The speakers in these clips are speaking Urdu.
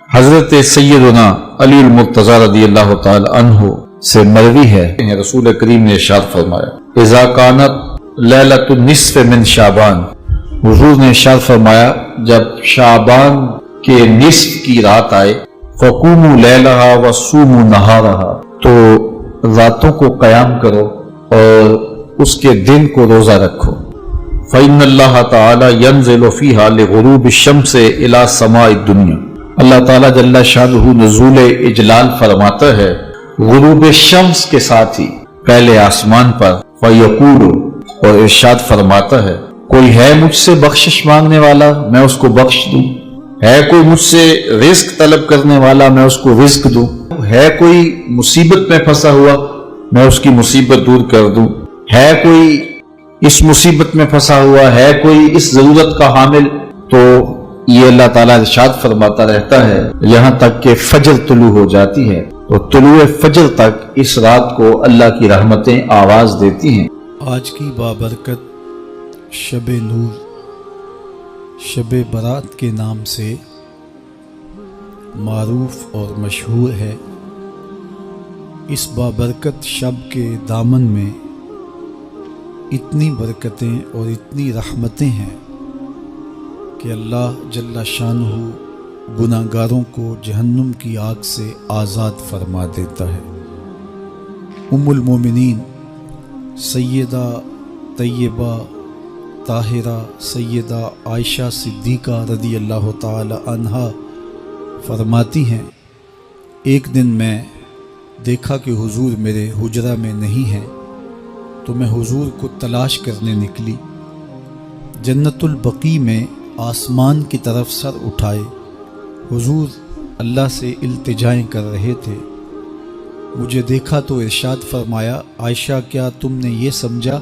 حضرت سیدنا علی المرتضی رضی اللہ تعالی عنہ سے مروی ہے، رسول کریم نے ارشاد فرمایا اذا کانت لیلۃ النصف من شعبان، حضور نے ارشاد فرمایا جب شعبان کے نصف کی رات آئے فقوموا لیلہا وصوموا نہارہا، تو راتوں کو قیام کرو اور اس کے دن کو روزہ رکھو۔ فإن اللہ تعالی ینزل فیہا لغروب الشمس الی سماء الدنیا، اللہ تعالیٰ جل شانہ نزول اجلال فرماتا ہے غروب شمس کے ساتھ ہی پہلے آسمان پر، فیقول، اور ارشاد فرماتا ہے کوئی ہے مجھ سے بخشش مانگنے والا میں اس کو بخش دوں، ہے کوئی مجھ سے رزق طلب کرنے والا میں اس کو رزق دوں، ہے کوئی مصیبت میں پھنسا ہوا میں اس کی مصیبت دور کر دوں، ہے کوئی اس مصیبت میں پھنسا ہوا، ہے کوئی اس ضرورت کا حامل، تو یہ اللہ تعالیٰ ارشاد فرماتا رہتا ہے یہاں تک کہ فجر طلوع ہو جاتی ہے، اور طلوع فجر تک اس رات کو اللہ کی رحمتیں آواز دیتی ہیں۔ آج کی بابرکت شب نور، شب برات کے نام سے معروف اور مشہور ہے۔ اس بابرکت شب کے دامن میں اتنی برکتیں اور اتنی رحمتیں ہیں کہ اللہ جل شانہ گناہگاروں کو جہنم کی آگ سے آزاد فرما دیتا ہے۔ ام المومنین سیدہ طیبہ طاہرہ سیدہ عائشہ صدیقہ رضی اللہ تعالی عنہا فرماتی ہیں ایک دن میں دیکھا کہ حضور میرے حجرہ میں نہیں ہیں، تو میں حضور کو تلاش کرنے نکلی۔ جنت البقیع میں آسمان کی طرف سر اٹھائے حضور اللہ سے التجائیں کر رہے تھے۔ مجھے دیکھا تو ارشاد فرمایا عائشہ کیا تم نے یہ سمجھا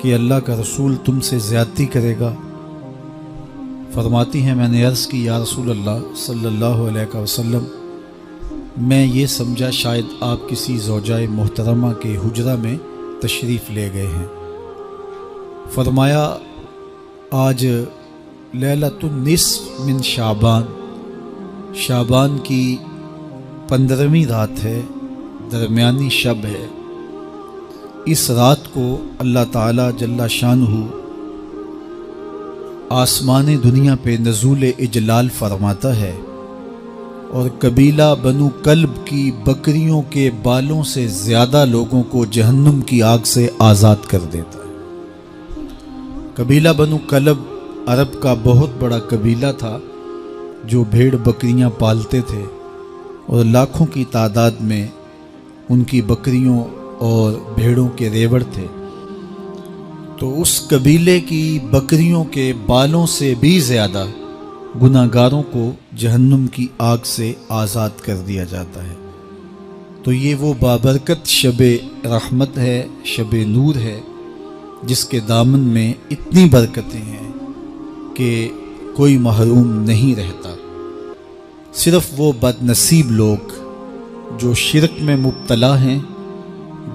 کہ اللہ کا رسول تم سے زیادتی کرے گا؟ فرماتی ہیں میں نے عرض کی یا رسول اللہ صلی اللہ علیہ وسلم میں یہ سمجھا شاید آپ کسی زوجہ محترمہ کے حجرہ میں تشریف لے گئے ہیں۔ فرمایا آج لیلۃ النصف من شعبان، شعبان کی 15ویں رات ہے، درمیانی شب ہے۔ اس رات کو اللہ تعالی جل شانہ آسمان دنیا پہ نزول اجلال فرماتا ہے، اور قبیلہ بنو کلب کی بکریوں کے بالوں سے زیادہ لوگوں کو جہنم کی آگ سے آزاد کر دیتا ہے۔ قبیلہ بنو کلب عرب کا بہت بڑا قبیلہ تھا جو بھیڑ بکریاں پالتے تھے، اور لاکھوں کی تعداد میں ان کی بکریوں اور بھیڑوں کے ریوڑ تھے۔ تو اس قبیلے کی بکریوں کے بالوں سے بھی زیادہ گناہگاروں کو جہنم کی آگ سے آزاد کر دیا جاتا ہے۔ تو یہ وہ بابرکت شب رحمت ہے، شب نور ہے، جس کے دامن میں اتنی برکتیں ہیں کہ کوئی محروم نہیں رہتا۔ صرف وہ بد نصیب لوگ جو شرک میں مبتلا ہیں،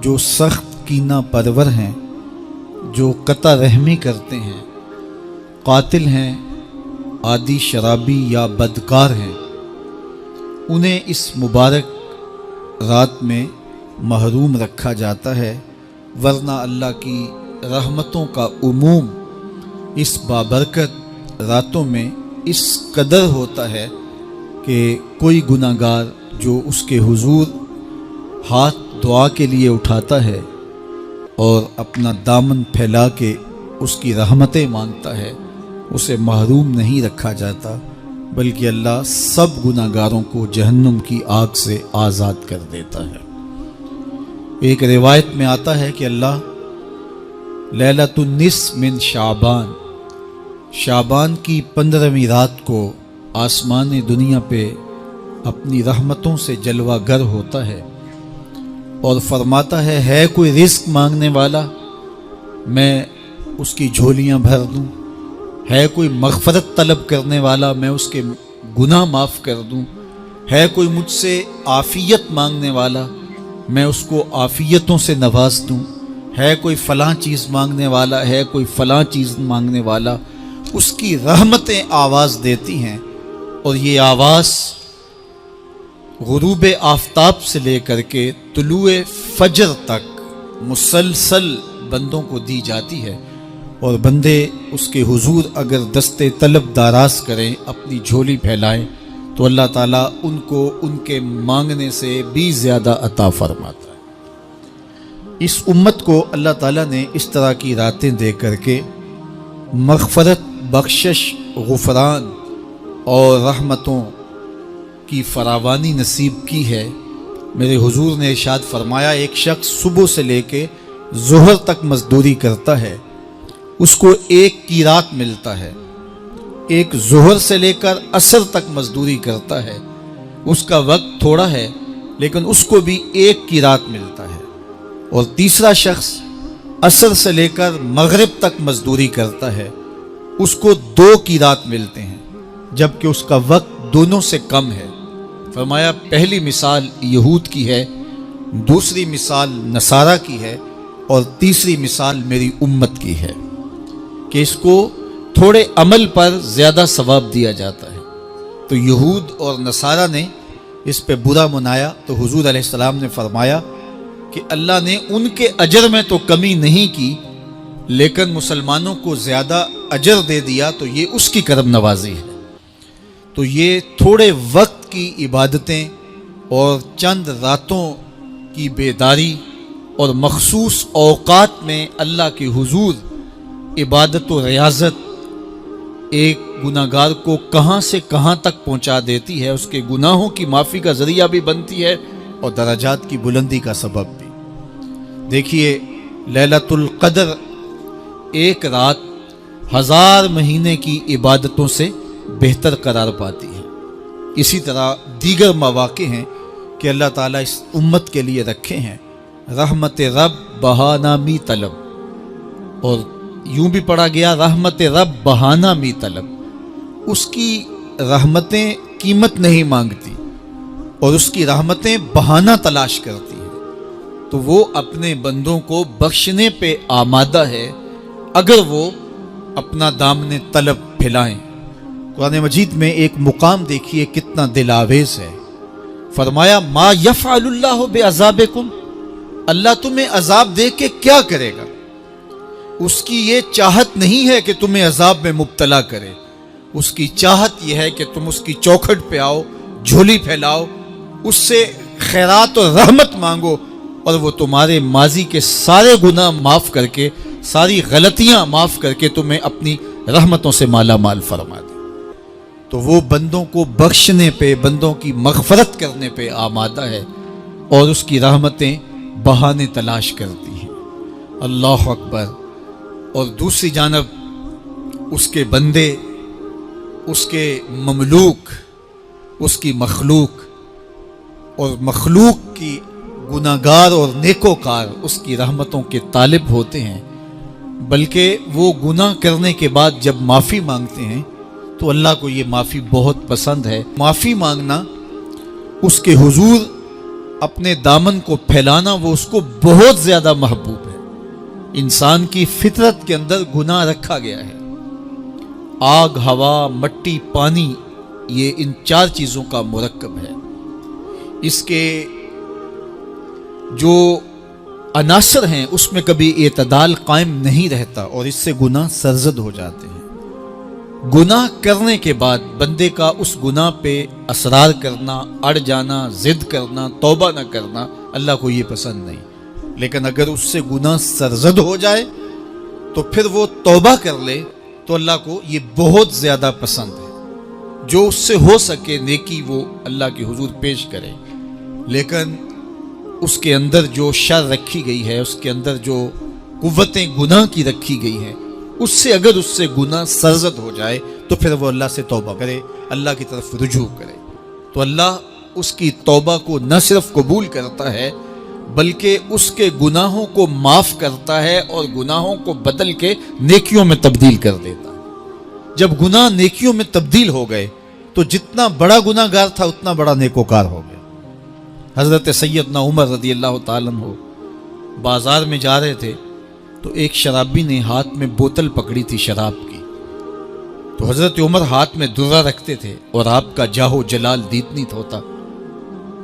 جو سخت کینہ پرور ہیں، جو قطع رحمی کرتے ہیں، قاتل ہیں، عادی شرابی یا بدکار ہیں، انہیں اس مبارک رات میں محروم رکھا جاتا ہے، ورنہ اللہ کی رحمتوں کا عموم اس بابرکت راتوں میں اس قدر ہوتا ہے کہ کوئی گناہگار جو اس کے حضور ہاتھ دعا کے لیے اٹھاتا ہے اور اپنا دامن پھیلا کے اس کی رحمتیں مانگتا ہے، اسے محروم نہیں رکھا جاتا، بلکہ اللہ سب گناہگاروں کو جہنم کی آگ سے آزاد کر دیتا ہے۔ ایک روایت میں آتا ہے کہ اللہ لیلۃ النصف من شعبان، شعبان کی 15ویں رات کو آسمان دنیا پہ اپنی رحمتوں سے جلوہ گر ہوتا ہے اور فرماتا ہے کوئی رزق مانگنے والا میں اس کی جھولیاں بھر دوں، ہے کوئی مغفرت طلب کرنے والا میں اس کے گناہ معاف کر دوں، ہے کوئی مجھ سے عافیت مانگنے والا میں اس کو عافیتوں سے نواز دوں، ہے کوئی فلاں چیز مانگنے والا، ہے کوئی فلاں چیز مانگنے والا، اس کی رحمتیں آواز دیتی ہیں، اور یہ آواز غروب آفتاب سے لے کر کے طلوع فجر تک مسلسل بندوں کو دی جاتی ہے، اور بندے اس کے حضور اگر دستے طلب دراز کریں، اپنی جھولی پھیلائیں، تو اللہ تعالیٰ ان کو ان کے مانگنے سے بھی زیادہ عطا فرماتا ہے۔ اس امت کو اللہ تعالیٰ نے اس طرح کی راتیں دے کر کے مغفرت، بخشش، غفران اور رحمتوں کی فراوانی نصیب کی ہے۔ میرے حضور نے ارشاد فرمایا، ایک شخص صبح سے لے کے ظہر تک مزدوری کرتا ہے، اس کو ایک قیراط ملتا ہے۔ ایک ظہر سے لے کر عصر تک مزدوری کرتا ہے، اس کا وقت تھوڑا ہے لیکن اس کو بھی ایک قیراط ملتا ہے۔ اور تیسرا شخص عصر سے لے کر مغرب تک مزدوری کرتا ہے، اس کو 2 قیراط ملتے ہیں، جبکہ اس کا وقت دونوں سے کم ہے۔ فرمایا پہلی مثال یہود کی ہے، دوسری مثال نصارہ کی ہے، اور تیسری مثال میری امت کی ہے کہ اس کو تھوڑے عمل پر زیادہ ثواب دیا جاتا ہے۔ تو یہود اور نصارہ نے اس پہ برا منایا، تو حضور علیہ السلام نے فرمایا کہ اللہ نے ان کے اجر میں تو کمی نہیں کی، لیکن مسلمانوں کو زیادہ اجر دے دیا، تو یہ اس کی کرم نوازی ہے۔ تو یہ تھوڑے وقت کی عبادتیں اور چند راتوں کی بیداری اور مخصوص اوقات میں اللہ کے حضور عبادت و ریاضت ایک گناہگار کو کہاں سے کہاں تک پہنچا دیتی ہے، اس کے گناہوں کی معافی کا ذریعہ بھی بنتی ہے اور درجات کی بلندی کا سبب بھی۔ دیکھیے لیلۃ القدر ایک رات 1000 مہینے کی عبادتوں سے بہتر قرار پاتی ہے۔ اسی طرح دیگر مواقع ہیں کہ اللہ تعالیٰ اس امت کے لیے رکھے ہیں، رحمت رب بہانہ می طلب، اور یوں بھی پڑھا گیا رحمت رب بہانہ می طلب۔ اس کی رحمتیں قیمت نہیں مانگتی اور اس کی رحمتیں بہانہ تلاش کرتی ہیں، تو وہ اپنے بندوں کو بخشنے پہ آمادہ ہے اگر وہ اپنا دامن طلب پھیلائیں۔ قرآن مجید میں ایک مقام دیکھیے کتنا دل آویز ہے۔ فرمایا ما یفعل اللہ بعذابکم، اللہ تمہیں عذاب دے کے کیا کرے گا؟ اس کی یہ چاہت نہیں ہے کہ تمہیں عذاب میں مبتلا کرے، اس کی چاہت یہ ہے کہ تم اس کی چوکھٹ پہ آؤ، جھولی پھیلاؤ، اس سے خیرات اور رحمت مانگو، اور وہ تمہارے ماضی کے سارے گناہ معاف کر کے، ساری غلطیاں معاف کر کے تمہیں اپنی رحمتوں سے مالا مال فرما دے۔ تو وہ بندوں کو بخشنے پہ، بندوں کی مغفرت کرنے پہ آمادہ ہے اور اس کی رحمتیں بہانے تلاش کرتی ہیں۔ اللہ اکبر۔ اور دوسری جانب اس کے بندے، اس کے مملوک، اس کی مخلوق، اور مخلوق کی گناہگار اور نیکوکار اس کی رحمتوں کے طالب ہوتے ہیں، بلکہ وہ گناہ کرنے کے بعد جب معافی مانگتے ہیں تو اللہ کو یہ معافی بہت پسند ہے۔ معافی مانگنا، اس کے حضور اپنے دامن کو پھیلانا، وہ اس کو بہت زیادہ محبوب ہے۔ انسان کی فطرت کے اندر گناہ رکھا گیا ہے۔ آگ، ہوا، مٹی، پانی، یہ ان 4 چیزوں کا مرکب ہے۔ اس کے جو عناصر ہیں اس میں کبھی اعتدال قائم نہیں رہتا اور اس سے گناہ سرزد ہو جاتے ہیں۔ گناہ کرنے کے بعد بندے کا اس گناہ پہ اصرار کرنا، اڑ جانا، ضد کرنا، توبہ نہ کرنا، اللہ کو یہ پسند نہیں۔ لیکن اگر اس سے گناہ سرزد ہو جائے تو پھر وہ توبہ کر لے تو اللہ کو یہ بہت زیادہ پسند ہے۔ جو اس سے ہو سکے نیکی وہ اللہ کے حضور پیش کرے، لیکن اس کے اندر جو شر رکھی گئی ہے، اس کے اندر جو قوتیں گناہ کی رکھی گئی ہیں، اس سے اگر اس سے گناہ سرزد ہو جائے تو پھر وہ اللہ سے توبہ کرے، اللہ کی طرف رجوع کرے، تو اللہ اس کی توبہ کو نہ صرف قبول کرتا ہے بلکہ اس کے گناہوں کو معاف کرتا ہے اور گناہوں کو بدل کے نیکیوں میں تبدیل کر دیتا ہے۔ جب گناہ نیکیوں میں تبدیل ہو گئے تو جتنا بڑا گناہ گار تھا اتنا بڑا نیکوکار ہو گیا۔ حضرت سیدنا عمر رضی اللہ تعالیٰ عنہ بازار میں جا رہے تھے تو ایک شرابی نے ہاتھ میں بوتل پکڑی تھی شراب کی، تو حضرت عمر ہاتھ میں درہ رکھتے تھے اور آپ کا جاہ و جلال دیتنیت ہوتا،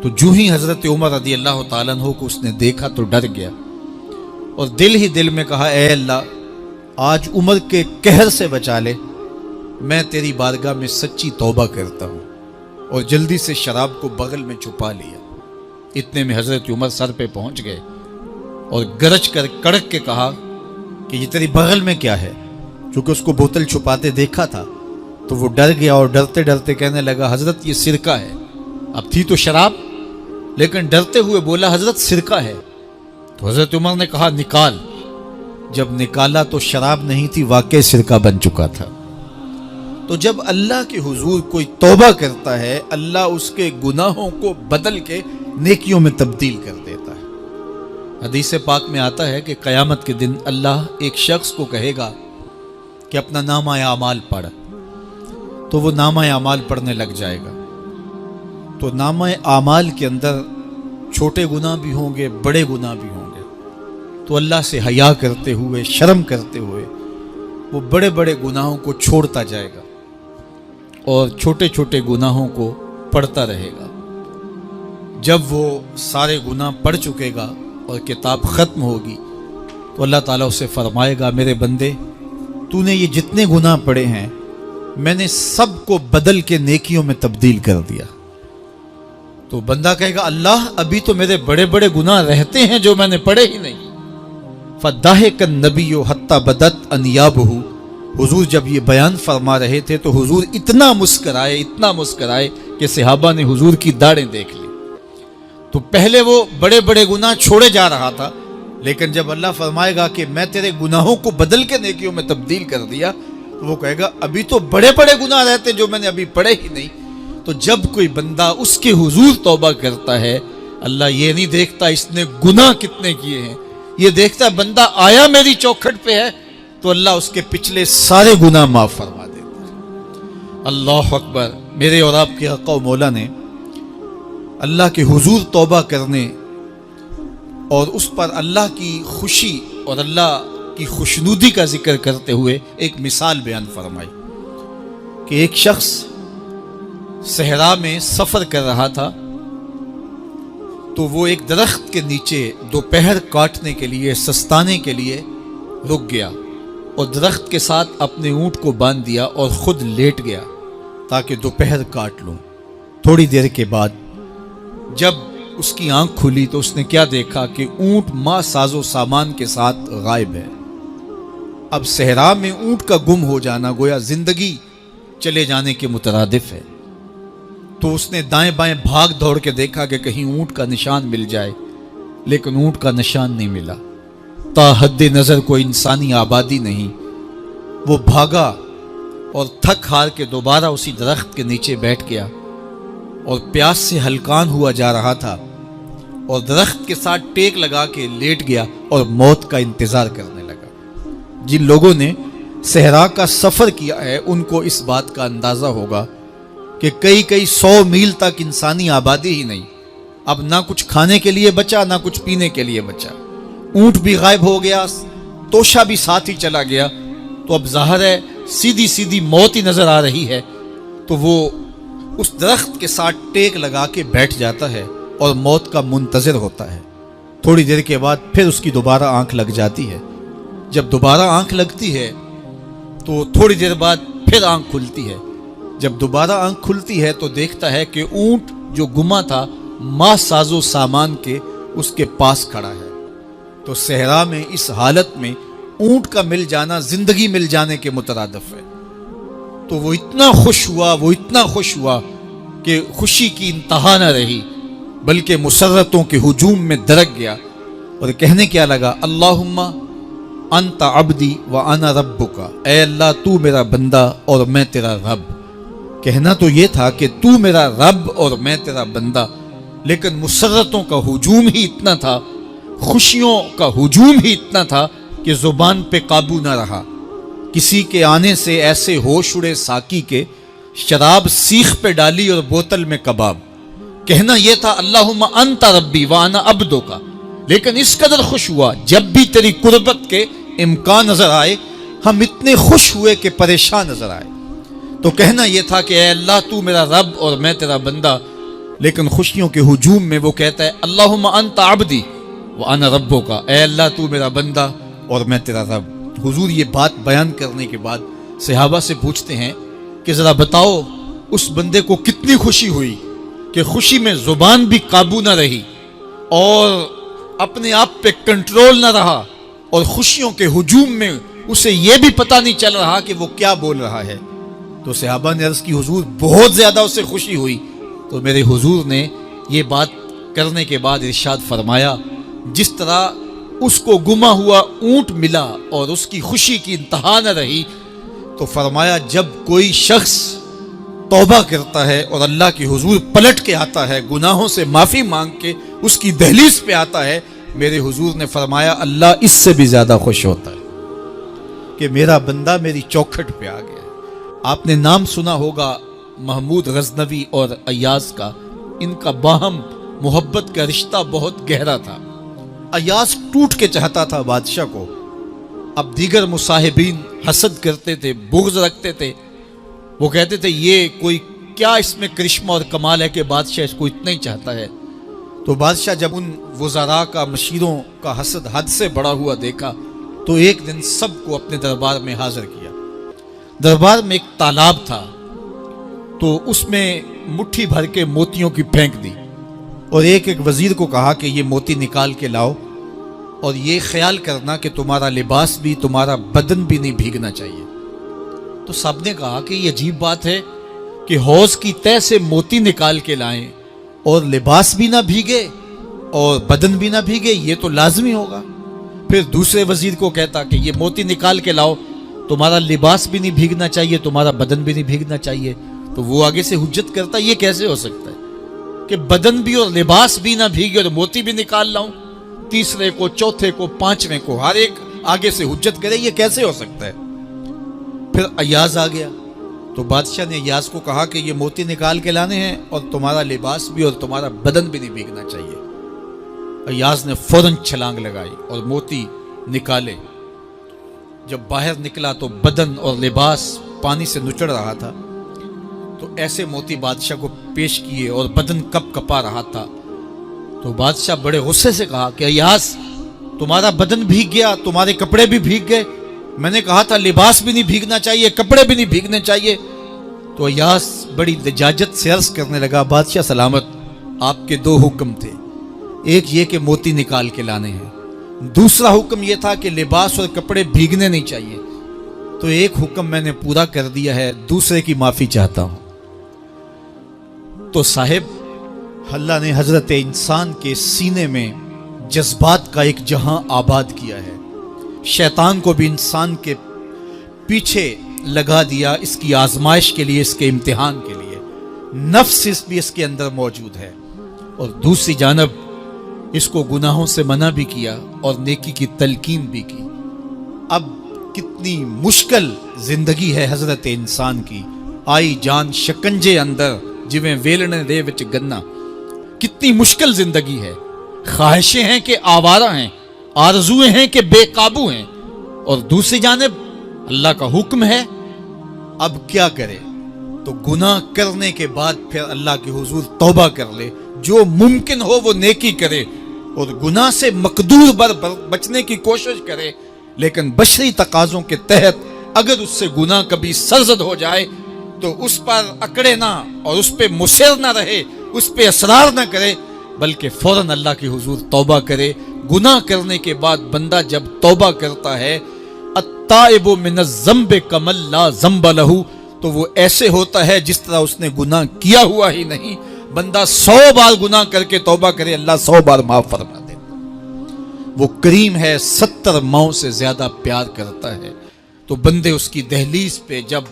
تو جو ہی حضرت عمر رضی اللہ تعالیٰ عنہ کو اس نے دیکھا تو ڈر گیا اور دل ہی دل میں کہا اے اللہ آج عمر کے قہر سے بچا لے، میں تیری بارگاہ میں سچی توبہ کرتا ہوں، اور جلدی سے شراب کو بغل میں چھپا لیا۔ اتنے میں حضرت عمر سر پہ پہنچ گئے اور گرج کر کڑک کے کہا کہ یہ تیری بغل میں کیا ہے؟ چونکہ اس کو بوتل چھپاتے دیکھا تھا تو وہ ڈر گیا اور ڈرتے ڈرتے کہنے لگا حضرت یہ سرکہ ہے۔ اب تھی تو شراب، لیکن ڈرتے ہوئے بولا حضرت سرکہ ہے۔ تو حضرت عمر نے کہا نکال۔ جب نکالا تو شراب نہیں تھی، واقعی سرکہ بن چکا تھا۔ تو جب اللہ کے حضور کوئی توبہ کرتا ہے، اللہ اس کے گناہوں کو بدل کے نیکیوں میں تبدیل کر دیتا ہے۔ حدیث پاک میں آتا ہے کہ قیامت کے دن اللہ ایک شخص کو کہے گا کہ اپنا نامہ اعمال پڑھ، تو وہ نامہ اعمال پڑھنے لگ جائے گا۔ تو نامہ اعمال کے اندر چھوٹے گناہ بھی ہوں گے، بڑے گناہ بھی ہوں گے۔ تو اللہ سے حیا کرتے ہوئے، شرم کرتے ہوئے وہ بڑے بڑے گناہوں کو چھوڑتا جائے گا اور چھوٹے چھوٹے گناہوں کو پڑھتا رہے گا۔ جب وہ سارے گناہ پڑھ چکے گا اور کتاب ختم ہوگی تو اللہ تعالیٰ اسے فرمائے گا میرے بندے تو نے یہ جتنے گناہ پڑھے ہیں میں نے سب کو بدل کے نیکیوں میں تبدیل کر دیا۔ تو بندہ کہے گا اللہ ابھی تو میرے بڑے بڑے گناہ رہتے ہیں جو میں نے پڑھے ہی نہیں۔ فَضَحِكَ النَّبِيُّ حَتَّى بَدَتْ أَنْيَابُهُ، حضور جب یہ بیان فرما رہے تھے تو حضور اتنا مسکرائے کہ صحابہ نے حضور کی داڑھیں دیکھ لی۔ تو پہلے وہ بڑے بڑے گناہ چھوڑے جا رہا تھا، لیکن جب اللہ فرمائے گا کہ میں تیرے گناہوں کو بدل کے نیکیوں میں تبدیل کر دیا تو وہ کہے گا ابھی تو بڑے بڑے گناہ رہتے جو میں نے ابھی پڑھے ہی نہیں۔ تو جب کوئی بندہ اس کے حضور توبہ کرتا ہے، اللہ یہ نہیں دیکھتا اس نے گناہ کتنے کیے ہیں، یہ دیکھتا ہے بندہ آیا میری چوکھٹ پہ ہے تو اللہ اس کے پچھلے سارے گناہ معاف فرما دیتا ہے۔ اللہ اکبر۔ میرے اور آپ کے آقا و مولا نے اللہ کے حضور توبہ کرنے اور اس پر اللہ کی خوشی اور اللہ کی خوشنودی کا ذکر کرتے ہوئے ایک مثال بیان فرمائی کہ ایک شخص صحرا میں سفر کر رہا تھا تو وہ ایک درخت کے نیچے دوپہر کاٹنے کے لیے، سستانے کے لیے رک گیا اور درخت کے ساتھ اپنے اونٹ کو باندھ دیا اور خود لیٹ گیا تاکہ دوپہر کاٹ لوں۔ تھوڑی دیر کے بعد جب اس کی آنکھ کھلی تو اس نے کیا دیکھا کہ اونٹ ماں ساز و سامان کے ساتھ غائب ہے۔ اب صحرا میں اونٹ کا گم ہو جانا گویا زندگی چلے جانے کے مترادف ہے۔ تو اس نے دائیں بائیں بھاگ دوڑ کے دیکھا کہ کہیں اونٹ کا نشان مل جائے، لیکن اونٹ کا نشان نہیں ملا۔ تا حد نظر کوئی انسانی آبادی نہیں۔ وہ بھاگا اور تھک ہار کے دوبارہ اسی درخت کے نیچے بیٹھ گیا اور پیاس سے ہلکان ہوا جا رہا تھا اور درخت کے ساتھ ٹیک لگا کے لیٹ گیا اور موت کا انتظار کرنے لگا۔ جن لوگوں نے صحرا کا سفر کیا ہے ان کو اس بات کا اندازہ ہوگا کہ کئی 100 میل تک انسانی آبادی ہی نہیں، اب نہ کچھ کھانے کے لیے بچا نہ کچھ پینے کے لیے بچا، اونٹ بھی غائب ہو گیا، توشہ بھی ساتھ ہی چلا گیا۔ تو اب ظاہر ہے سیدھی موت ہی نظر آ رہی ہے، تو وہ اس درخت کے ساتھ ٹیک لگا کے بیٹھ جاتا ہے اور موت کا منتظر ہوتا ہے۔ تھوڑی دیر کے بعد پھر اس کی دوبارہ آنکھ لگ جاتی ہے۔ جب دوبارہ آنکھ لگتی ہے تو تھوڑی دیر بعد پھر آنکھ کھلتی ہے۔ جب دوبارہ آنکھ کھلتی ہے تو دیکھتا ہے کہ اونٹ جو گما تھا ماں ساز و سامان کے اس کے پاس کھڑا ہے۔ تو صحرا میں اس حالت میں اونٹ کا مل جانا زندگی مل جانے کے مترادف ہے۔ تو وہ اتنا خوش ہوا کہ خوشی کی انتہا نہ رہی، بلکہ مسرتوں کے ہجوم میں درک گیا اور کہنے کیا لگا اللہم انت عبدی وانا ربک، اے اللہ تو میرا بندہ اور میں تیرا رب۔ کہنا تو یہ تھا کہ تو میرا رب اور میں تیرا بندہ، لیکن مسرتوں کا ہجوم ہی اتنا تھا، خوشیوں کا ہجوم ہی اتنا تھا کہ زبان پہ قابو نہ رہا۔ کسی کے آنے سے ایسے ہوش اڑے ساقی کے، شراب سیخ پہ ڈالی اور بوتل میں کباب۔ کہنا یہ تھا اللہم انت ربی وانا عبدک، لیکن اس قدر خوش ہوا جب بھی تیری قربت کے امکان نظر آئے ہم اتنے خوش ہوئے کہ پریشان نظر آئے۔ تو کہنا یہ تھا کہ اے اللہ تو میرا رب اور میں تیرا بندہ، لیکن خوشیوں کے ہجوم میں وہ کہتا ہے اللہم انت عبدی وانا ربک، اے اللہ تو میرا بندہ اور میں تیرا رب۔ حضور یہ بات بیان کرنے کے بعد صحابہ سے پوچھتے ہیں کہ ذرا بتاؤ اس بندے کو کتنی خوشی ہوئی کہ خوشی میں زبان بھی قابو نہ رہی اور اپنے آپ پہ کنٹرول نہ رہا، اور خوشیوں کے ہجوم میں اسے یہ بھی پتہ نہیں چل رہا کہ وہ کیا بول رہا ہے۔ تو صحابہ نے عرض کی حضور بہت زیادہ اسے خوشی ہوئی۔ تو میرے حضور نے یہ بات کرنے کے بعد ارشاد فرمایا جس طرح اس کو گما ہوا اونٹ ملا اور اس کی خوشی کی انتہا نہ رہی، تو فرمایا جب کوئی شخص توبہ کرتا ہے اور اللہ کی حضور پلٹ کے آتا ہے، گناہوں سے معافی مانگ کے اس کی دہلیز پہ آتا ہے، میرے حضور نے فرمایا اللہ اس سے بھی زیادہ خوش ہوتا ہے کہ میرا بندہ میری چوکھٹ پہ آ گیا۔ آپ نے نام سنا ہوگا محمود غزنوی اور ایاز کا، ان کا باہم محبت کا رشتہ بہت گہرا تھا۔ ایاز ٹوٹ کے چاہتا تھا بادشاہ کو، اب دیگر مصاحبین حسد کرتے تھے، بغض رکھتے تھے، وہ کہتے تھے یہ کوئی کیا اس میں کرشمہ اور کمال ہے کہ بادشاہ اس کو اتنا ہی چاہتا ہے۔ تو بادشاہ جب ان وزراء کا مشیروں کا حسد حد سے بڑا ہوا دیکھا تو ایک دن سب کو اپنے دربار میں حاضر کیا۔ دربار میں ایک تالاب تھا، تو اس میں مٹھی بھر کے موتیوں کی پھینک دی اور ایک ایک وزیر کو کہا کہ یہ موتی نکال کے لاؤ، اور یہ خیال کرنا کہ تمہارا لباس بھی تمہارا بدن بھی نہیں بھیگنا چاہیے۔ تو سب نے کہا کہ یہ عجیب بات ہے کہ حوض کی تہ سے موتی نکال کے لائیں اور لباس بھی نہ بھیگے اور بدن بھی نہ بھیگے، یہ تو لازمی ہوگا۔ پھر دوسرے وزیر کو کہتا کہ یہ موتی نکال کے لاؤ، تمہارا لباس بھی نہیں بھیگنا چاہیے، تمہارا بدن بھی نہیں بھیگنا چاہیے۔ تو وہ آگے سے حجت کرتا یہ کیسے ہو سکتا ہے کہ بدن بھی اور لباس بھی نہ بھیگے اور موتی بھی نکال لاؤں؟ تیسرے کو، چوتھے کو، پانچویں کو، ہر ایک آگے سے حجت کرے یہ کیسے ہو سکتا ہے؟ پھر ایاز آ گیا تو بادشاہ نے ایاز کو کہا کہ یہ موتی نکال کے لانے ہیں اور تمہارا لباس بھی اور تمہارا بدن بھی نہیں بھیگنا چاہیے۔ ایاز نے فوراً چھلانگ لگائی اور موتی نکالے۔ جب باہر نکلا تو بدن اور لباس پانی سے نچڑ رہا تھا، تو ایسے موتی بادشاہ کو پیش کیے اور بدن کپ کپا رہا تھا۔ تو بادشاہ بڑے غصے سے کہا کہ ایاز تمہارا بدن بھیگ گیا، تمہارے کپڑے بھی بھیگ گئے، میں نے کہا تھا لباس بھی نہیں بھیگنا چاہیے، کپڑے بھی نہیں بھیگنے چاہیے۔ تو ایاز بڑی لجاجت سے عرض کرنے لگا بادشاہ سلامت، آپ کے دو حکم تھے، ایک یہ کہ موتی نکال کے لانے ہیں، دوسرا حکم یہ تھا کہ لباس اور کپڑے بھیگنے نہیں چاہیے۔ تو ایک حکم میں نے پورا کر دیا ہے، دوسرے کی معافی چاہتا ہوں۔ تو صاحب اللہ نے حضرت انسان کے سینے میں جذبات کا ایک جہاں آباد کیا ہے، شیطان کو بھی انسان کے پیچھے لگا دیا اس کی آزمائش کے لیے، اس کے امتحان کے لیے، نفس بھی اس کے اندر موجود ہے، اور دوسری جانب اس کو گناہوں سے منع بھی کیا اور نیکی کی تلقین بھی کی۔ اب کتنی مشکل زندگی ہے حضرت انسان کی، آئی جان شکنجے اندر جویں ویلنے دے وچ گنا، کتنی مشکل زندگی ہے، خواہشیں ہیں کہ آوارہ ہیں، آرزویں ہیں کہ بے قابو ہیں، اور دوسری جانب اللہ کا حکم ہے۔ اب کیا کرے؟ تو گناہ کرنے کے بعد پھر اللہ کے حضور توبہ کر لے، جو ممکن ہو وہ نیکی کرے اور گناہ سے مقدور بچنے کی کوشش کرے، لیکن بشری تقاضوں کے تحت اگر اس سے گناہ کبھی سرزد ہو جائے تو اس پر اکڑے نہ اور اس پہ مصر نہ رہے، اس پہ اصرار نہ کرے، بلکہ فوراً اللہ کے حضور توبہ کرے۔ گناہ کرنے کے بعد بندہ جب توبہ کرتا ہے، التائب من الذنب کمن لا ذنب لہ، تو وہ ایسے ہوتا ہے جس طرح اس نے گناہ کیا ہوا ہی نہیں۔ بندہ 100 بار گناہ کر کے توبہ کرے، اللہ 100 بار معاف فرما دے۔ وہ کریم ہے، 70 ماؤں سے زیادہ پیار کرتا ہے۔ تو بندے اس کی دہلیز پہ جب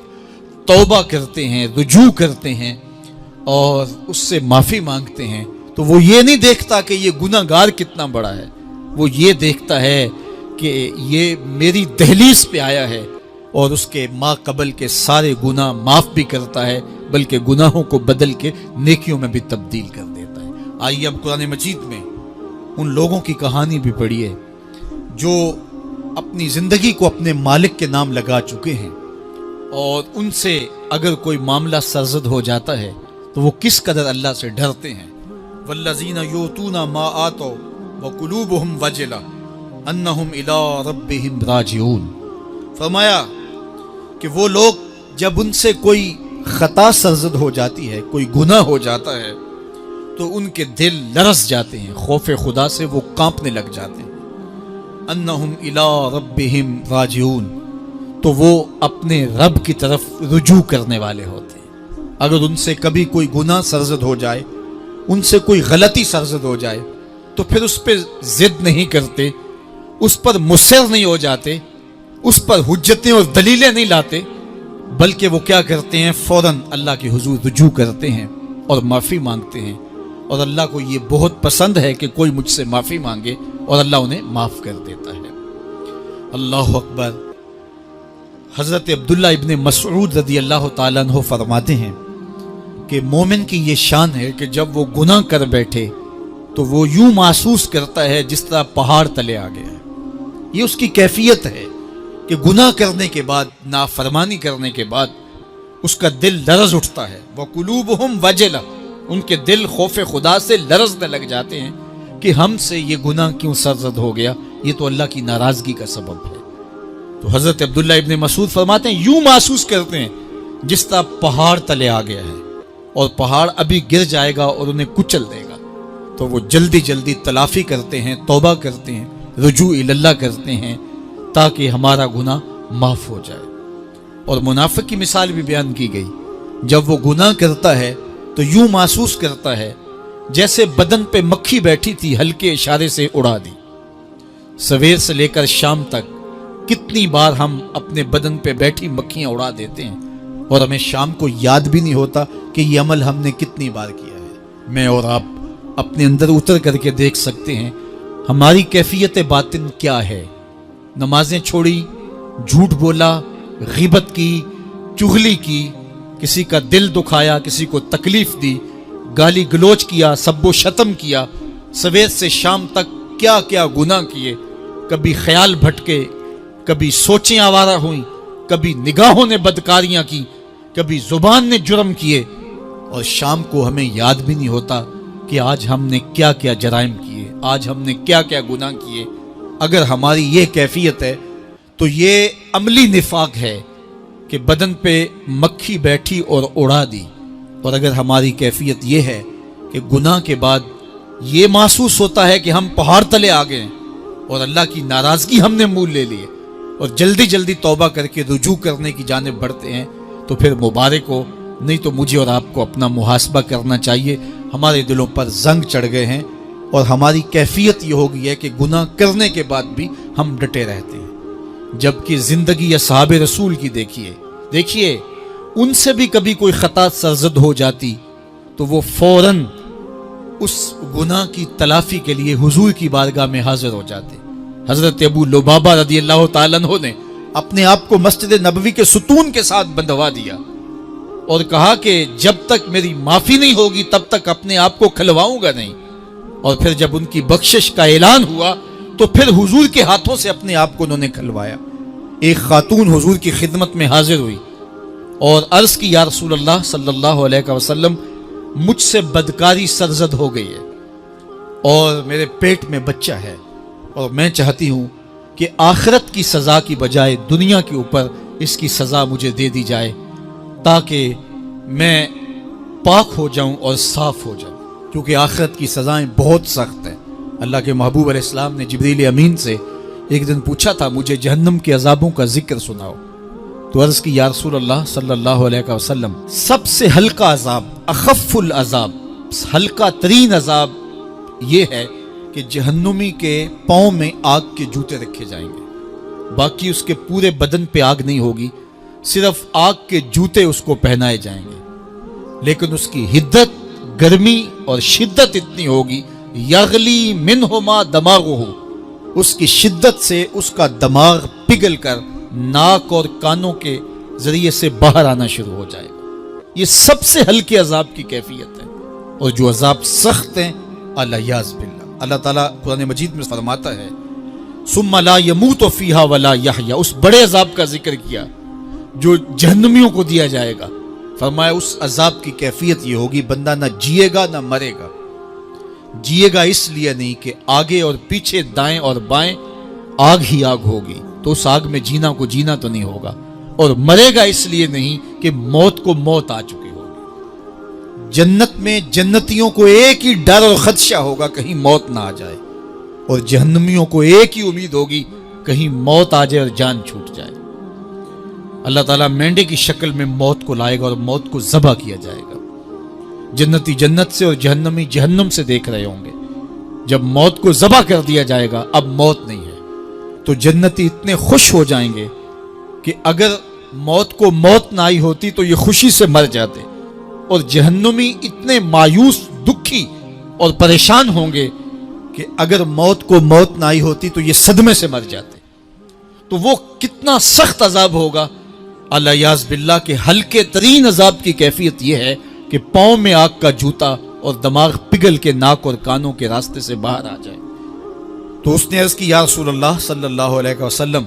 توبہ کرتے ہیں، رجوع کرتے ہیں اور اس سے معافی مانگتے ہیں، تو وہ یہ نہیں دیکھتا کہ یہ گناہ گار کتنا بڑا ہے، وہ یہ دیکھتا ہے کہ یہ میری دہلیز پہ آیا ہے اور اس کے ما قبل کے سارے گناہ معاف بھی کرتا ہے، بلکہ گناہوں کو بدل کے نیکیوں میں بھی تبدیل کر دیتا ہے۔ آئیے اب قرآن مجید میں ان لوگوں کی کہانی بھی پڑھیے جو اپنی زندگی کو اپنے مالک کے نام لگا چکے ہیں، اور ان سے اگر کوئی معاملہ سرزد ہو جاتا ہے تو وہ کس قدر اللہ سے ڈرتے ہیں. والذین یؤتون ما آتوا وقلوبہم وجلہ انہم الی ربہم راجعون. فرمایا کہ وہ لوگ جب ان سے کوئی خطا سرزد ہو جاتی ہے، کوئی گناہ ہو جاتا ہے، تو ان کے دل لرز جاتے ہیں، خوف خدا سے وہ کانپنے لگ جاتے ہیں. انہم الی ربہم راجعون، تو وہ اپنے رب کی طرف رجوع کرنے والے ہوتے ہیں. اگر ان سے کبھی کوئی گناہ سرزد ہو جائے، ان سے کوئی غلطی سرزد ہو جائے، تو پھر اس پہ ضد نہیں کرتے، اس پر مصر نہیں ہو جاتے، اس پر حجتیں اور دلیلیں نہیں لاتے، بلکہ وہ کیا کرتے ہیں، فوراً اللہ کے حضور رجوع کرتے ہیں اور معافی مانگتے ہیں. اور اللہ کو یہ بہت پسند ہے کہ کوئی مجھ سے معافی مانگے اور اللہ انہیں معاف کر دیتا ہے. اللہ اکبر. حضرت عبداللہ ابن مسعود رضی اللہ تعالیٰ عنہ فرماتے ہیں کہ مومن کی یہ شان ہے کہ جب وہ گناہ کر بیٹھے تو وہ یوں محسوس کرتا ہے جس طرح پہاڑ تلے آ گیا ہے. یہ اس کی کیفیت ہے کہ گناہ کرنے کے بعد، نافرمانی کرنے کے بعد اس کا دل لرز اٹھتا ہے. وَقُلُوبُهُمْ وَجِلَةٌ، ان کے دل خوف خدا سے لرزنے لگ جاتے ہیں کہ ہم سے یہ گناہ کیوں سرزد ہو گیا، یہ تو اللہ کی ناراضگی کا سبب ہے. تو حضرت عبداللہ ابن مسعود فرماتے ہیں یوں محسوس کرتے ہیں جس طرح پہاڑ تلے آ گیا ہے اور پہاڑ ابھی گر جائے گا اور انہیں کچل دے گا. تو وہ جلدی جلدی تلافی کرتے ہیں، توبہ کرتے ہیں، رجوع اللہ کرتے ہیں تاکہ ہمارا گناہ معاف ہو جائے. اور منافق کی مثال بھی بیان کی گئی. جب وہ گناہ کرتا ہے تو یوں محسوس کرتا ہے جیسے بدن پہ مکھی بیٹھی تھی، ہلکے اشارے سے اڑا دی. سویر سے لے کر شام تک کتنی بار ہم اپنے بدن پہ بیٹھی مکھیاں اڑا دیتے ہیں اور ہمیں شام کو یاد بھی نہیں ہوتا کہ یہ عمل ہم نے کتنی بار کیا ہے. میں اور آپ اپنے اندر اتر کر کے دیکھ سکتے ہیں ہماری کیفیت باطن کیا ہے. نمازیں چھوڑی، جھوٹ بولا، غیبت کی، چغلی کی، کسی کا دل دکھایا، کسی کو تکلیف دی، گالی گلوچ کیا، سب و شتم کیا، سویر سے شام تک کیا کیا گناہ کیے. کبھی خیال بھٹکے، کبھی سوچیں آوارہ ہوئیں، کبھی نگاہوں نے بدکاریاں کی، کبھی زبان نے جرم کیے، اور شام کو ہمیں یاد بھی نہیں ہوتا کہ آج ہم نے کیا کیا جرائم کیے، آج ہم نے کیا کیا گناہ کیے. اگر ہماری یہ کیفیت ہے تو یہ عملی نفاق ہے کہ بدن پہ مکھی بیٹھی اور اڑا دی. اور اگر ہماری کیفیت یہ ہے کہ گناہ کے بعد یہ محسوس ہوتا ہے کہ ہم پہاڑ تلے آ گئے اور اللہ کی ناراضگی ہم نے مول لے لی اور جلدی جلدی توبہ کر کے رجوع کرنے کی جانب بڑھتے ہیں، تو پھر مبارک ہو. نہیں تو مجھے اور آپ کو اپنا محاسبہ کرنا چاہیے. ہمارے دلوں پر زنگ چڑھ گئے ہیں اور ہماری کیفیت یہ ہو گئی ہے کہ گناہ کرنے کے بعد بھی ہم ڈٹے رہتے ہیں. جبکہ زندگی اصحاب رسول کی دیکھیے ان سے بھی کبھی کوئی خطا سرزد ہو جاتی تو وہ فوراً اس گناہ کی تلافی کے لیے حضور کی بارگاہ میں حاضر ہو جاتے. حضرت ابو لبابہ رضی اللہ تعالیٰ عنہ نے اپنے آپ کو مسجد نبوی کے ستون کے ساتھ بندھوا دیا اور کہا کہ جب تک میری معافی نہیں ہوگی تب تک اپنے آپ کو کھلواؤں گا نہیں. اور پھر جب ان کی بخشش کا اعلان ہوا تو پھر حضور کے ہاتھوں سے اپنے آپ کو انہوں نے کھلوایا. ایک خاتون حضور کی خدمت میں حاضر ہوئی اور عرض کی یا رسول اللہ صلی اللہ علیہ وسلم، مجھ سے بدکاری سرزد ہو گئی ہے اور میرے پیٹ میں بچہ ہے اور میں چاہتی ہوں کہ آخرت کی سزا کی بجائے دنیا کے اوپر اس کی سزا مجھے دے دی جائے تاکہ میں پاک ہو جاؤں اور صاف ہو جاؤں، کیونکہ آخرت کی سزائیں بہت سخت ہیں. اللہ کے محبوب علیہ السلام نے جبریل امین سے ایک دن پوچھا تھا مجھے جہنم کے عذابوں کا ذکر سناؤ. تو عرض کی یا رسول اللہ صلی اللہ علیہ وسلم، سب سے ہلکا عذاب، اخف العذاب، ہلکا ترین عذاب یہ ہے کہ جہنمی کے پاؤں میں آگ کے جوتے رکھے جائیں گے. باقی اس کے پورے بدن پہ آگ نہیں ہوگی، صرف آگ کے جوتے اس کو پہنائے جائیں گے. لیکن اس کی حدت، گرمی اور شدت اتنی ہوگی، یغلی منہما دماغہ، اس کی شدت سے اس کا دماغ پگھل کر ناک اور کانوں کے ذریعے سے باہر آنا شروع ہو جائے گا. یہ سب سے ہلکے عذاب کی کیفیت ہے. اور جو عذاب سخت ہیں الیاذ باللہ، اللہ تعالیٰ قرآن مجید میں فرماتا ہے ثم لا يموت فيها ولا يحيى، اس بڑے عذاب کا ذکر کیا جو جہنمیوں کو دیا جائے گا. فرمایا اس عذاب کی کیفیت یہ ہوگی بندہ نہ جیے گا نہ مرے گا. جیے گا اس لیے نہیں کہ آگے اور پیچھے دائیں اور بائیں آگ ہی آگ ہوگی تو اس آگ میں جینا کو جینا تو نہیں ہوگا, اور مرے گا اس لیے نہیں کہ موت کو موت آ چکی ہوگی. جنت میں جنتیوں کو ایک ہی ڈر اور خدشہ ہوگا کہیں موت نہ آ جائے, اور جہنمیوں کو ایک ہی امید ہوگی کہیں موت آ جائے اور جان چھوٹ جائے. اللہ تعالیٰ مینڈے کی شکل میں موت کو لائے گا اور موت کو ذبح کیا جائے گا. جنتی جنت سے اور جہنمی جہنم سے دیکھ رہے ہوں گے. جب موت کو ذبح کر دیا جائے گا اب موت نہیں ہے تو جنتی اتنے خوش ہو جائیں گے کہ اگر موت کو موت نہ آئی ہوتی تو یہ خوشی سے مر جاتے, اور جہنمی اتنے مایوس دکھی اور پریشان ہوں گے کہ اگر موت کو موت نہ آئی ہوتی تو یہ صدمے سے مر جاتے. تو وہ کتنا سخت عذاب ہوگا. اللہ یاز باللہ کے ہلکے ترین عذاب کی کیفیت یہ ہے کہ پاؤں میں آگ کا جوتا اور دماغ پگھل کے ناک اور کانوں کے راستے سے باہر آ جائے. تو اس نے عرض کی یا رسول اللہ صلی اللہ علیہ وسلم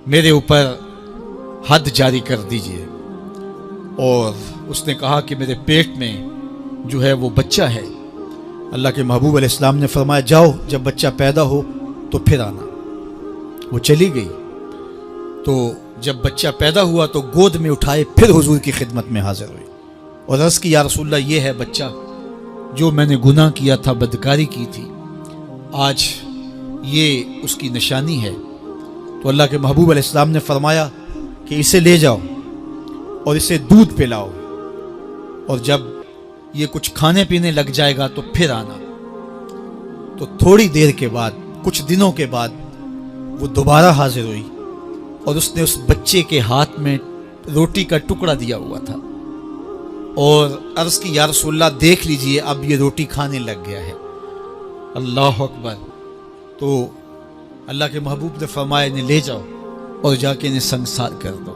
میرے اوپر حد جاری کر دیجئے. اور اس نے کہا کہ میرے پیٹ میں جو ہے وہ بچہ ہے. اللہ کے محبوب علیہ السلام نے فرمایا جاؤ جب بچہ پیدا ہو تو پھر آنا. وہ چلی گئی. تو جب بچہ پیدا ہوا تو گود میں اٹھائے پھر حضور کی خدمت میں حاضر ہوئی اور عرض کی یا رسول اللہ یہ ہے بچہ جو میں نے گناہ کیا تھا, بدکاری کی تھی, آج یہ اس کی نشانی ہے. تو اللہ کے محبوب علیہ السلام نے فرمایا کہ اسے لے جاؤ اور اسے دودھ پلاؤ, اور جب یہ کچھ کھانے پینے لگ جائے گا تو پھر آنا. تو تھوڑی دیر کے بعد, کچھ دنوں کے بعد وہ دوبارہ حاضر ہوئی اور اس نے اس بچے کے ہاتھ میں روٹی کا ٹکڑا دیا ہوا تھا اور عرض کی یا رسول اللہ دیکھ لیجئے اب یہ روٹی کھانے لگ گیا ہے. اللہ اکبر. تو اللہ کے محبوب نے فرمایا انہیں لے جاؤ اور جا کے انہیں سنگسار کر دو.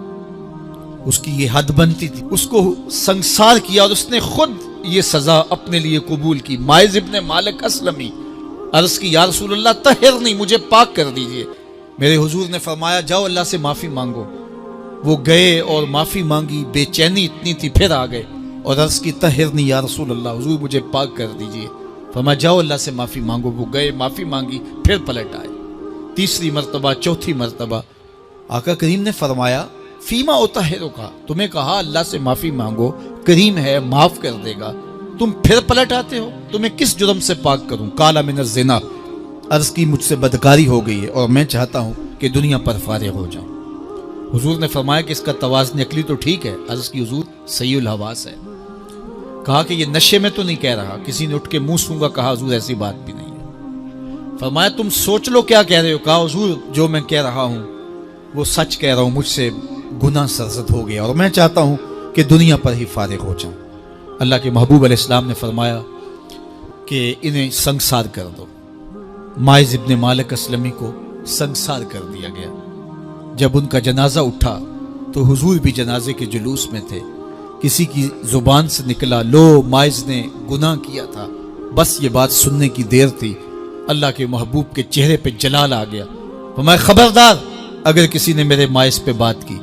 اس کی یہ حد بنتی تھی, اس کو سنگسار کیا اور اس نے خود یہ سزا اپنے لیے قبول کی. مائز ابن مالک اسلمی عرض کی یا رسول اللہ طہرنی, مجھے پاک کر دیجئے. میرے حضور نے فرمایا جاؤ اللہ سے معافی مانگو. وہ گئے اور معافی مانگی, بے چینی اتنی تھی, پھر آ گئے اور عرض کی طہرنی یا رسول اللہ, حضور مجھے پاک کر دیجئے. فرمایا جاؤ اللہ سے معافی مانگو. وہ گئے, معافی مانگی, پھر پلٹ آئے. تیسری مرتبہ, چوتھی مرتبہ آقا کریم نے فرمایا فیما اطہرک, تمہیں کہا اللہ سے معافی مانگو, کریم ہے معاف کر دے گا, تم پھر پلٹ آتے ہو, تمہیں کس جرم سے پاک کروں؟ قال من الزنا, عرض کی مجھ سے بدکاری ہو گئی ہے اور میں چاہتا ہوں کہ دنیا پر فارغ ہو جاؤں. حضور نے فرمایا کہ اس کا توازن عقلی تو ٹھیک ہے. عرض کی حضور صحیح الحواس ہے. کہا کہ یہ نشے میں تو نہیں کہہ رہا, کسی نے اٹھ کے منہ سونگا. کہا حضور ایسی بات بھی نہیں ہے. فرمایا تم سوچ لو کیا کہہ رہے ہو. کہا حضور جو میں کہہ رہا ہوں وہ سچ کہہ رہا ہوں, مجھ سے گناہ سرزد ہو گیا اور میں چاہتا ہوں کہ دنیا پر ہی فارغ ہو جاؤں. اللہ کے محبوب علیہ السلام نے فرمایا کہ انہیں سنگسار کر دو. مائز ابن مالک اسلمی کو سنگسار کر دیا گیا. جب ان کا جنازہ اٹھا تو حضور بھی جنازے کے جلوس میں تھے. کسی کی زبان سے نکلا لو مائز نے گناہ کیا تھا. بس یہ بات سننے کی دیر تھی, اللہ کے محبوب کے چہرے پہ جلال آ گیا. فرمایا خبردار اگر کسی نے میرے مائز پہ بات کی,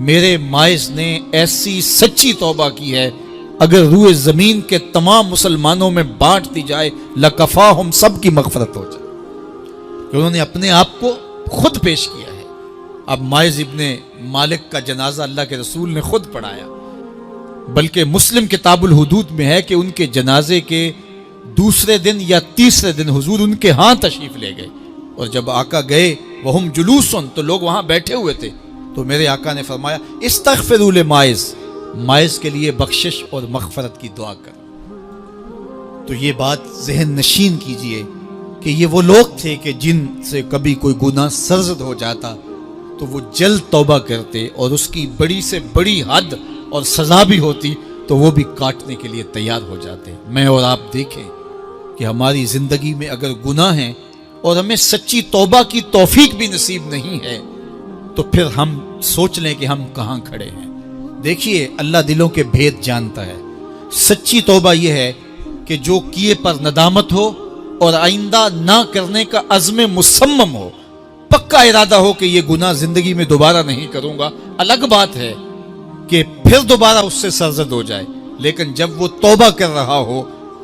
میرے مائز نے ایسی سچی توبہ کی ہے اگر روئے زمین کے تمام مسلمانوں میں بانٹ دی جائے لکفاہم, سب کی مغفرت ہو جائے. کہ انہوں نے اپنے آپ کو خود پیش کیا ہے. اب مائز ابن مالک کا جنازہ اللہ کے رسول نے خود پڑھایا, بلکہ مسلم کتاب الحدود میں ہے کہ ان کے جنازے کے دوسرے دن یا تیسرے دن حضور ان کے ہاں تشریف لے گئے, اور جب آقا گئے وہم جلوسن, تو لوگ وہاں بیٹھے ہوئے تھے. تو میرے آقا نے فرمایا استغفروا لمائز, مائز کے لیے بخشش اور مغفرت کی دعا کر. تو یہ بات ذہن نشین کیجئے کہ یہ وہ لوگ تھے کہ جن سے کبھی کوئی گناہ سرزد ہو جاتا تو وہ جلد توبہ کرتے, اور اس کی بڑی سے بڑی حد اور سزا بھی ہوتی تو وہ بھی کاٹنے کے لیے تیار ہو جاتے. میں اور آپ دیکھیں کہ ہماری زندگی میں اگر گناہ ہیں اور ہمیں سچی توبہ کی توفیق بھی نصیب نہیں ہے تو پھر ہم سوچ لیں کہ ہم کہاں کھڑے ہیں. دیکھیے اللہ دلوں کے بھید جانتا ہے. سچی توبہ یہ ہے کہ جو کیے پر ندامت ہو اور آئندہ نہ کرنے کا عزم مصمم ہو, پکا ارادہ ہو کہ یہ گناہ زندگی میں دوبارہ نہیں کروں گا. الگ بات ہے کہ پھر پھر دوبارہ اس سے سرزد ہو جائے، لیکن جب وہ توبہ کر رہا ہو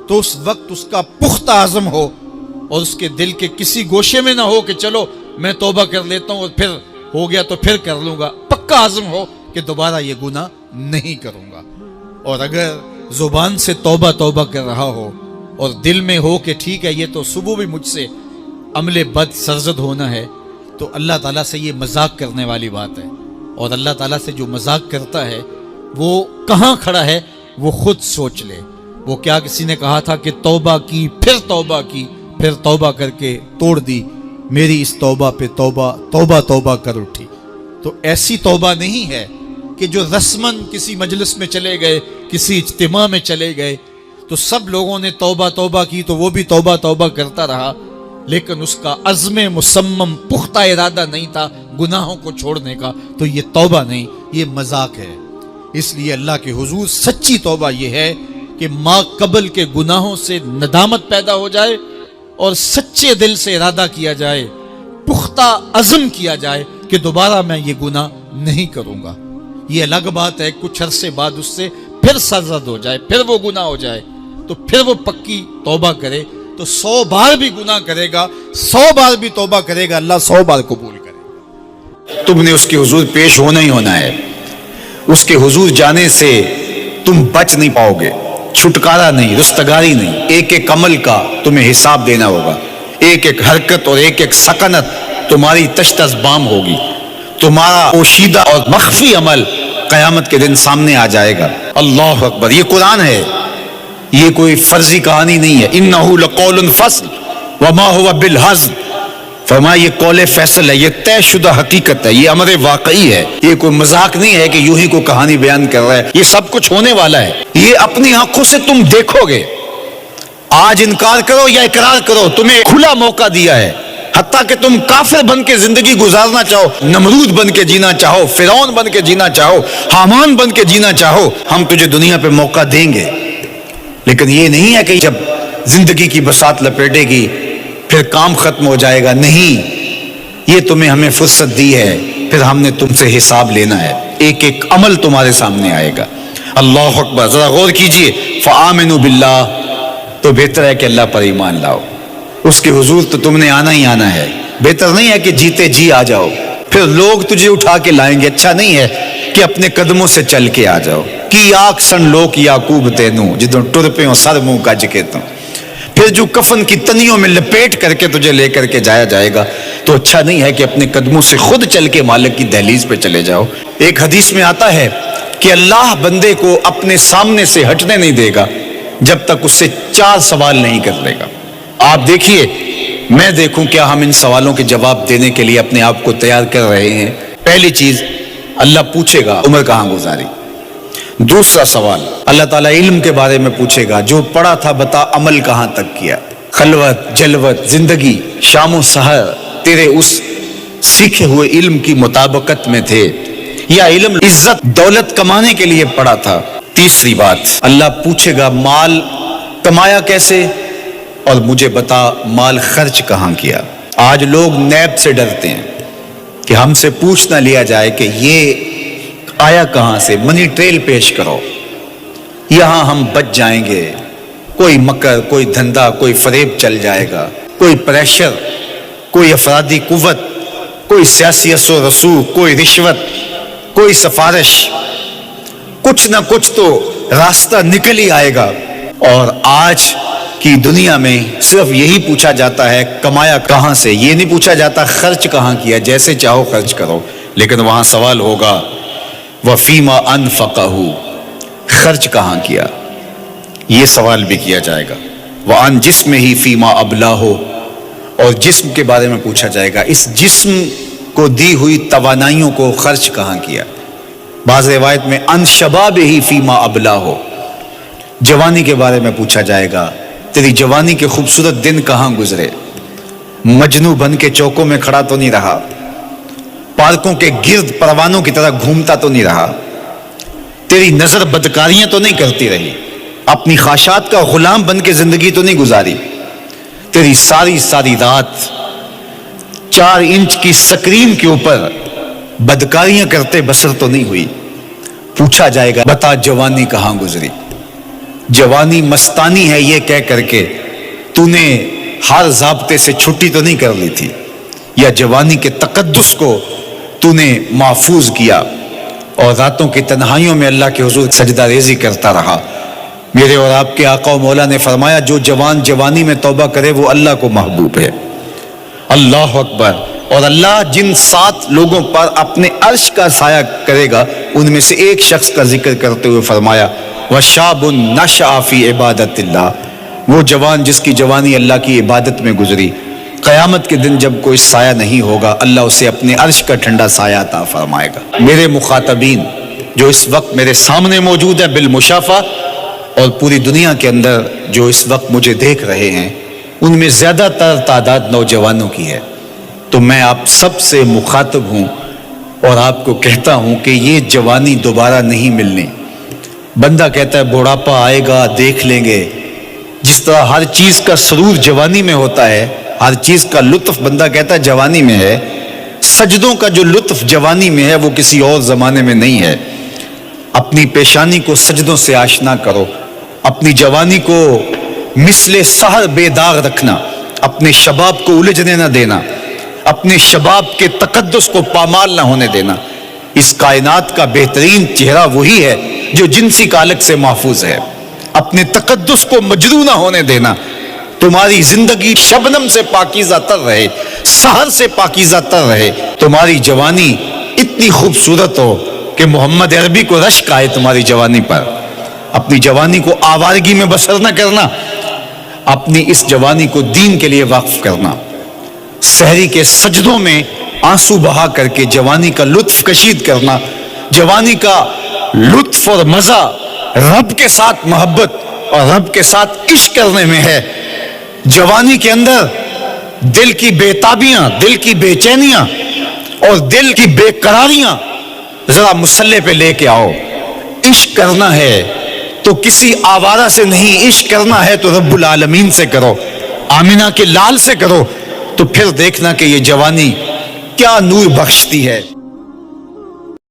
تو اس وقت اس کا پختہ عزم ہو اور اس کے دل کے کسی گوشے میں نہ ہو کہ چلو میں توبہ کر لیتا ہوں اور پھر ہو گیا تو پھر کر لوں گا، پکا عزم ہو کہ دوبارہ یہ گناہ نہیں کروں گا۔ اور اگر زبان سے توبہ توبہ کر رہا ہو اور دل میں ہو کہ ٹھیک ہے یہ تو صبح بھی مجھ سے عمل بد سرزد ہونا ہے، تو اللہ تعالیٰ سے یہ مذاق کرنے والی بات ہے، اور اللہ تعالیٰ سے جو مذاق کرتا ہے وہ کہاں کھڑا ہے وہ خود سوچ لے۔ وہ کیا کسی نے کہا تھا کہ توبہ کی پھر توبہ کر کے توڑ دی، میری اس توبہ پہ توبہ کر اٹھی۔ تو ایسی توبہ نہیں ہے کہ جو رسماً کسی مجلس میں چلے گئے، کسی اجتماع میں چلے گئے تو سب لوگوں نے توبہ کی تو وہ بھی توبہ کرتا رہا، لیکن اس کا عزم مصمم پختہ ارادہ نہیں تھا گناہوں کو چھوڑنے کا، تو یہ توبہ نہیں، یہ مذاق ہے۔ اس لیے اللہ کے حضور سچی توبہ یہ ہے کہ ما قبل کے گناہوں سے ندامت پیدا ہو جائے اور سچے دل سے ارادہ کیا جائے، پختہ عزم کیا جائے کہ دوبارہ میں یہ گناہ نہیں کروں گا۔ یہ الگ بات ہے کچھ عرصے بعد اس سے پھر سرزد ہو جائے، پھر وہ گناہ ہو جائے، تو پھر وہ پکی توبہ کرے، تو 100 بار بھی گناہ کرے گا، 100 بار بھی توبہ کرے گا، اللہ 100 بار قبول کرے گا۔ تم نے اس کے حضور پیش ہونا ہی ہونا ہے، اس کے حضور جانے سے تم بچ نہیں پاؤ گے، چھٹکارا نہیں، رستگاری نہیں۔ ایک ایک عمل کا تمہیں حساب دینا ہوگا، ایک ایک حرکت اور ایک ایک سکنت تمہاری تشت ازبام ہوگی، تمہارا پوشیدہ اور مخفی عمل قیامت کے دن سامنے آ جائے گا۔ اللہ اکبر، یہ قرآن ہے، یہ کوئی فرضی کہانی نہیں ہے۔ انہ لقول فصل وما هو بالہزل، فرمایا یہ قول فیصل ہے، یہ طے شدہ حقیقت ہے، یہ امر واقعی ہے، یہ کوئی مذاق نہیں ہے کہ یوں ہی کوئی کہانی بیان کر رہا ہے، یہ سب کچھ ہونے والا ہے، یہ اپنی آنکھوں سے تم دیکھو گے۔ آج انکار کرو یا اقرار کرو، تمہیں کھلا موقع دیا ہے، حتیٰ کہ تم کافر بن کے زندگی گزارنا چاہو، نمرود بن کے جینا چاہو، فرعون بن کے جینا چاہو، حامان بن کے جینا چاہو، ہم تجھے دنیا پہ موقع دیں گے۔ لیکن یہ نہیں ہے کہ جب زندگی کی بساط لپیٹے گی پھر کام ختم ہو جائے گا، نہیں، یہ تمہیں ہمیں فرصت دی ہے، پھر ہم نے تم سے حساب لینا ہے، ایک ایک عمل تمہارے سامنے آئے گا۔ اللہ اکبر، ذرا غور کیجئے، فآمنوا باللہ، تو بہتر ہے کہ اللہ پر ایمان لاؤ، اس کے حضور تو تم نے آنا ہی آنا ہے، بہتر نہیں ہے کہ جیتے جی آ جاؤ، پھر لوگ تجھے اٹھا کے لائیں گے، اچھا نہیں ہے کہ اپنے قدموں سے چل کے آ جاؤ۔ کی آگ سن لوک یعقوب تینوں جدوں ٹر پہ سر منہ کج کے تو پھر جو کفن کی تنیوں میں لپیٹ کر کے تجھے لے کر کے جایا جائے گا، تو اچھا نہیں ہے کہ اپنے قدموں سے خود چل کے مالک کی دہلیز پہ چلے جاؤ۔ ایک حدیث میں آتا ہے کہ اللہ بندے کو اپنے سامنے سے ہٹنے نہیں دے گا جب تک اس سے 4 سوال نہیں کر لے گا۔ آپ دیکھیے، میں دیکھوں کیا ہم ان سوالوں کے جواب دینے کے لیے اپنے آپ کو تیار کر رہے ہیں۔ پہلی چیز، اللہ پوچھے گا عمر کہاں گزاری۔ دوسرا سوال، اللہ تعالیٰ علم کے بارے میں پوچھے گا، جو پڑھا تھا بتا عمل کہاں تک کیا، خلوت جلوت زندگی شام و سحر تیرے اس سیکھے ہوئے علم کی مطابقت میں تھے، یا علم عزت دولت کمانے کے لیے پڑھا تھا۔ تیسری بات، اللہ پوچھے گا مال کمایا کیسے، اور مجھے بتا مال خرچ کہاں کیا۔ آج لوگ نیب سے ڈرتے ہیں کہ ہم سے پوچھ نہ لیا جائے کہ یہ آیا کہاں سے، منی ٹریل پیش کرو، یہاں ہم بچ جائیں گے۔ کوئی مکر، کوئی دھندا، کوئی فریب چل جائے گا، کوئی پریشر، کوئی افرادی قوت، کوئی سیاسی اثر و رسوخ، کوئی رشوت، کوئی سفارش، کچھ نہ کچھ تو راستہ نکل ہی آئے گا۔ اور آج کی دنیا میں صرف یہی پوچھا جاتا ہے کمایا کہاں سے، یہ نہیں پوچھا جاتا خرچ کہاں کیا، جیسے چاہو خرچ کرو، لیکن وہاں سوال ہوگا وَفِيمَا أَنفَقَهُ، خرچ کہاں کیا، یہ سوال بھی کیا جائے گا۔ وَعَنْ جِسْمِهِ فِيمَا أَبْلَاهُ، اور جسم کے بارے میں پوچھا جائے گا، اس جسم کو دی ہوئی توانائیوں کو خرچ کہاں کیا۔ بعض روایت میں عن شبابہ فیما ابلاہ، جوانی کے بارے میں پوچھا جائے گا، تیری جوانی کے خوبصورت دن کہاں گزرے، مجنوں بن کے چوکوں میں کھڑا تو نہیں رہا، پارکوں کے گرد پروانوں کی طرح گھومتا تو نہیں رہا، تیری نظر بدکاریاں تو نہیں کرتی رہی، اپنی خواہشات کا غلام بن کے زندگی تو نہیں گزاری، تیری ساری رات 4 انچ کی سکرین کے اوپر بدکاریاں کرتے بسر تو نہیں ہوئی، پوچھا جائے گا بتا جوانی کہاں گزری؟ جوانی مستانی ہے یہ کہہ کر کے تو نے ہر ضابطے سے چھٹی تو نہیں کر لی تھی، یا جوانی کے تقدس کو تو نے محفوظ کیا اور راتوں کی تنہائیوں میں اللہ کے حضور سجدہ ریزی کرتا رہا؟ میرے اور آپ کے آقا و مولا نے فرمایا جو جوان جوانی میں توبہ کرے وہ اللہ کو محبوب ہے۔ اللہ اکبر۔ اور اللہ جن 7 لوگوں پر اپنے عرش کا سایہ کرے گا ان میں سے ایک شخص کا ذکر کرتے ہوئے فرمایا وَشَابٌ نَشَأَ فِي عِبَادَةِ اللَّهِ، وہ جوان جس کی جوانی اللہ کی عبادت میں گزری، قیامت کے دن جب کوئی سایہ نہیں ہوگا اللہ اسے اپنے عرش کا ٹھنڈا سایہ عطا فرمائے گا۔ میرے مخاطبین جو اس وقت میرے سامنے موجود ہیں بالمشافہ اور پوری دنیا کے اندر جو اس وقت مجھے دیکھ رہے ہیں، ان میں زیادہ تر تعداد نوجوانوں کی ہے، تو میں آپ سب سے مخاطب ہوں اور آپ کو کہتا ہوں کہ یہ جوانی دوبارہ نہیں ملنی۔ بندہ کہتا ہے بڑھاپا آئے گا دیکھ لیں گے، جس طرح ہر چیز کا سرور جوانی میں ہوتا ہے، ہر چیز کا لطف بندہ کہتا ہے جوانی میں ہے، سجدوں کا جو لطف جوانی میں ہے وہ کسی اور زمانے میں نہیں ہے۔ اپنی پیشانی کو سجدوں سے آشنا کرو، اپنی جوانی کو مثل سحر بے داغ رکھنا، اپنے شباب کو الجھنے نہ دینا، اپنے شباب کے تقدس کو پامال نہ ہونے دینا۔ اس کائنات کا بہترین چہرہ وہی ہے جو جنسی کالک سے محفوظ ہے۔ اپنے تقدس کو مجروح نہ ہونے دینا۔ تمہاری زندگی شبنم سے پاکیزہ تر رہے، سحر سے پاکیزہ تر رہے، تمہاری جوانی اتنی خوبصورت ہو کہ محمد عربی کو رشک آئے تمہاری جوانی پر۔ اپنی جوانی کو آوارگی میں بسر نہ کرنا، اپنی اس جوانی کو دین کے لیے وقف کرنا۔ سحری کے سجدوں میں آنسو بہا کر کے جوانی کا لطف کشید کرنا۔ جوانی کا لطف اور مزہ رب کے ساتھ محبت اور رب کے ساتھ عشق کرنے میں ہے۔ جوانی کے اندر دل کی بے تابیاں، دل کی بے چینیاں اور دل کی بے قراریاں ذرا مسلح پہ لے کے آؤ۔ عشق کرنا ہے تو کسی آوارہ سے نہیں، عشق کرنا ہے تو رب العالمین سے کرو، آمینہ کے لال سے کرو، تو پھر دیکھنا کہ یہ جوانی کیا نور بخشتی ہے۔